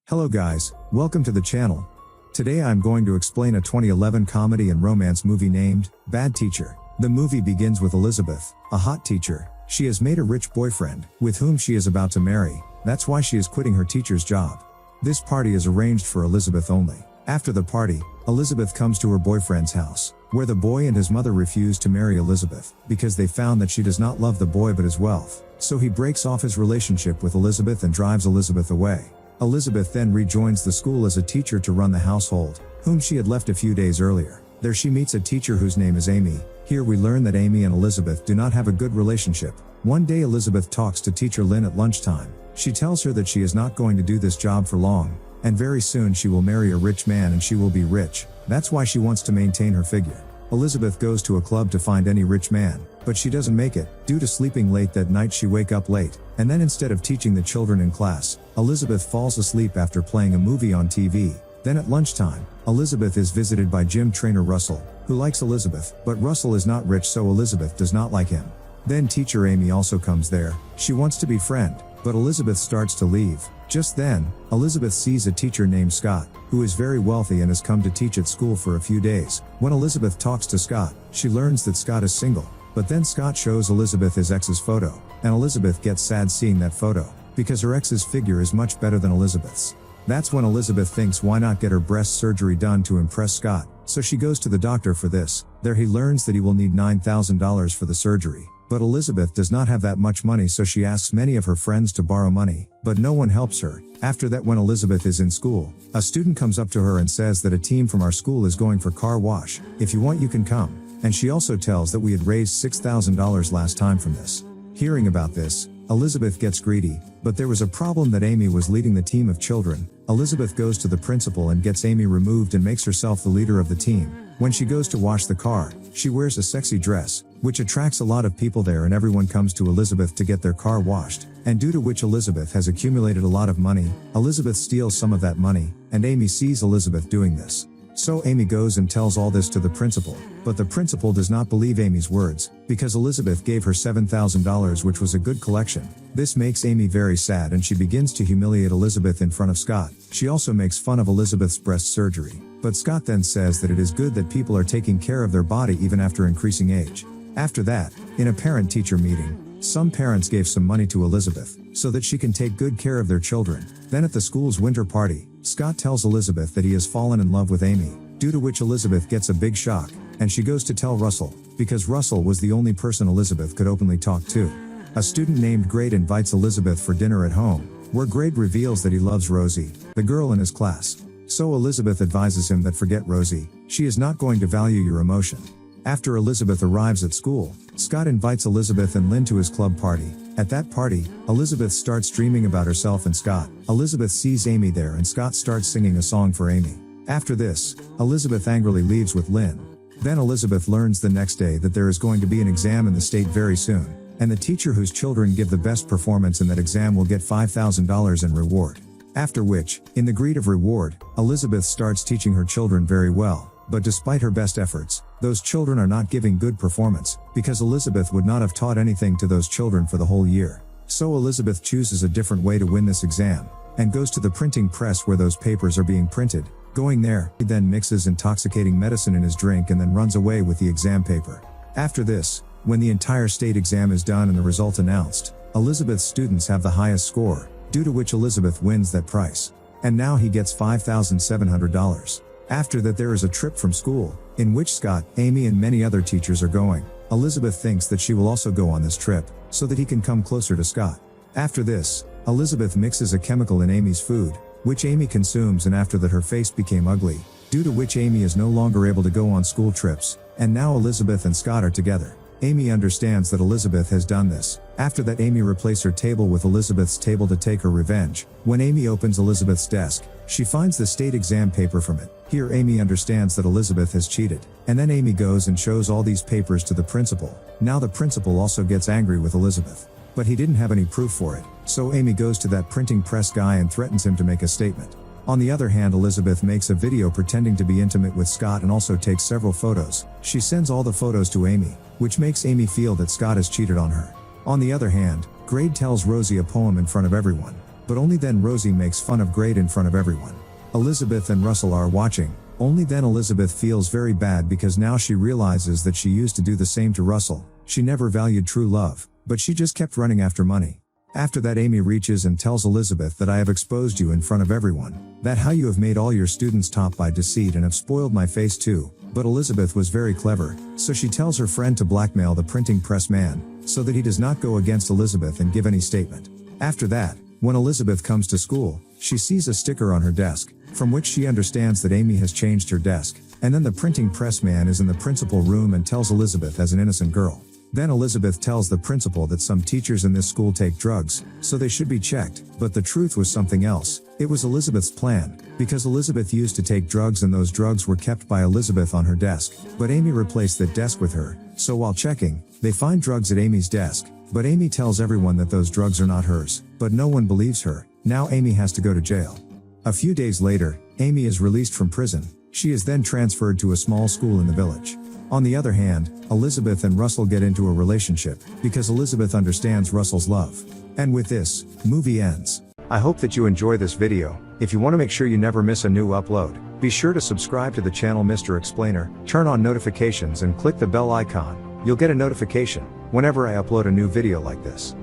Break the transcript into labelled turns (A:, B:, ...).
A: Hello guys, welcome to the channel. Today I'm going to explain a 2011 comedy and romance movie named Bad Teacher. The movie begins with Elizabeth, a hot teacher. She has made a rich boyfriend, with whom she is about to marry. That's why she is quitting her teacher's job. This party is arranged for Elizabeth only. After the party, Elizabeth comes to her boyfriend's house, where the boy and his mother refuse to marry Elizabeth, because they found that she does not love the boy but his wealth. So he breaks off his relationship with Elizabeth and drives Elizabeth away. Elizabeth then rejoins the school as a teacher to run the household, whom she had left a few days earlier. There she meets a teacher whose name is Amy. Here we learn that Amy and Elizabeth do not have a good relationship. One day Elizabeth talks to teacher Lynn at lunchtime. She tells her that she is not going to do this job for long, and very soon she will marry a rich man and she will be rich. That's why she wants to maintain her figure. Elizabeth goes to a club to find any rich man, but she doesn't make it. Due to sleeping late that night she wake up late, and then instead of teaching the children in class, Elizabeth falls asleep after playing a movie on TV. Then at lunchtime, Elizabeth is visited by gym trainer Russell, who likes Elizabeth, but Russell is not rich so Elizabeth does not like him. Then teacher Amy also comes there. She wants to be friend, but Elizabeth starts to leave. Just then, Elizabeth sees a teacher named Scott, who is very wealthy and has come to teach at school for a few days. When Elizabeth talks to Scott, she learns that Scott is single. But then Scott shows Elizabeth his ex's photo, and Elizabeth gets sad seeing that photo, because her ex's figure is much better than Elizabeth's. That's when Elizabeth thinks why not get her breast surgery done to impress Scott, so she goes to the doctor for this. There he learns that he will need $9,000 for the surgery. But Elizabeth does not have that much money so she asks many of her friends to borrow money, but no one helps her. After that when Elizabeth is in school, a student comes up to her and says that a team from our school is going for car wash. If you want you can come. And she also tells that we had raised $6,000 last time from this. Hearing about this, Elizabeth gets greedy, but there was a problem that Amy was leading the team of children. Elizabeth goes to the principal and gets Amy removed and makes herself the leader of the team. When she goes to wash the car, she wears a sexy dress, which attracts a lot of people there and everyone comes to Elizabeth to get their car washed, and due to which Elizabeth has accumulated a lot of money. Elizabeth steals some of that money, and Amy sees Elizabeth doing this. So Amy goes and tells all this to the principal, but the principal does not believe Amy's words, because Elizabeth gave her $7,000 which was a good collection. This makes Amy very sad and she begins to humiliate Elizabeth in front of Scott. She also makes fun of Elizabeth's breast surgery, but Scott then says that it is good that people are taking care of their body even after increasing age. After that, in a parent-teacher meeting, some parents gave some money to Elizabeth, so that she can take good care of their children. Then at the school's winter party, Scott tells Elizabeth that he has fallen in love with Amy, due to which Elizabeth gets a big shock, and she goes to tell Russell, because Russell was the only person Elizabeth could openly talk to. A student named Grade invites Elizabeth for dinner at home, where Grade reveals that he loves Rosie, the girl in his class. So Elizabeth advises him that forget Rosie, she is not going to value your emotion. After Elizabeth arrives at school, Scott invites Elizabeth and Lynn to his club party. At that party, Elizabeth starts dreaming about herself and Scott. Elizabeth sees Amy there and Scott starts singing a song for Amy. After this, Elizabeth angrily leaves with Lynn. Then Elizabeth learns the next day that there is going to be an exam in the state very soon, and the teacher whose children give the best performance in that exam will get $5,000 in reward. After which, in the greed of reward, Elizabeth starts teaching her children very well. But despite her best efforts, those children are not giving good performance, because Elizabeth would not have taught anything to those children for the whole year. So Elizabeth chooses a different way to win this exam, and goes to the printing press where those papers are being printed. Going there, he then mixes intoxicating medicine in his drink and then runs away with the exam paper. After this, when the entire state exam is done and the result announced, Elizabeth's students have the highest score, due to which Elizabeth wins that prize. And now he gets $5,700. After that there is a trip from school, in which Scott, Amy and many other teachers are going. Elizabeth thinks that she will also go on this trip, so that he can come closer to Scott. After this, Elizabeth mixes a chemical in Amy's food, which Amy consumes, and after that her face became ugly, due to which Amy is no longer able to go on school trips, and now Elizabeth and Scott are together. Amy understands that Elizabeth has done this. After that Amy replaces her table with Elizabeth's table to take her revenge. When Amy opens Elizabeth's desk, she finds the state exam paper from it. Here Amy understands that Elizabeth has cheated, and then Amy goes and shows all these papers to the principal. Now the principal also gets angry with Elizabeth, but he didn't have any proof for it, so Amy goes to that printing press guy and threatens him to make a statement. On the other hand, Elizabeth makes a video pretending to be intimate with Scott and also takes several photos. She sends all the photos to Amy, which makes Amy feel that Scott has cheated on her. On the other hand, Grade tells Rosie a poem in front of everyone. but only then Rosie makes fun of Grade in front of everyone. Elizabeth and Russell are watching, only then Elizabeth feels very bad because now she realizes that she used to do the same to Russell. She never valued true love, but she just kept running after money. After that Amy reaches and tells Elizabeth that I have exposed you in front of everyone, that how you have made all your students top by deceit and have spoiled my face too. But Elizabeth was very clever, so she tells her friend to blackmail the printing press man, so that he does not go against Elizabeth and give any statement. After that, when Elizabeth comes to school, she sees a sticker on her desk, from which she understands that Amy has changed her desk, and then the printing press man is in the principal room and tells Elizabeth as an innocent girl. Then Elizabeth tells the principal that some teachers in this school take drugs, so they should be checked, but the truth was something else. It was Elizabeth's plan, because Elizabeth used to take drugs and those drugs were kept by Elizabeth on her desk, but Amy replaced that desk with her, so while checking, they find drugs at Amy's desk, but Amy tells everyone that those drugs are not hers, but no one believes her. Now Amy has to go to jail. A few days later, Amy is released from prison. She is then transferred to a small school in the village. On the other hand, Elizabeth and Russell get into a relationship, because Elizabeth understands Russell's love. And with this, movie ends. I hope that you enjoy this video. If you want to make sure you never miss a new upload, be sure to subscribe to the channel Mr. Explainer, turn on notifications and click the bell icon. You'll get a notification whenever I upload a new video like this.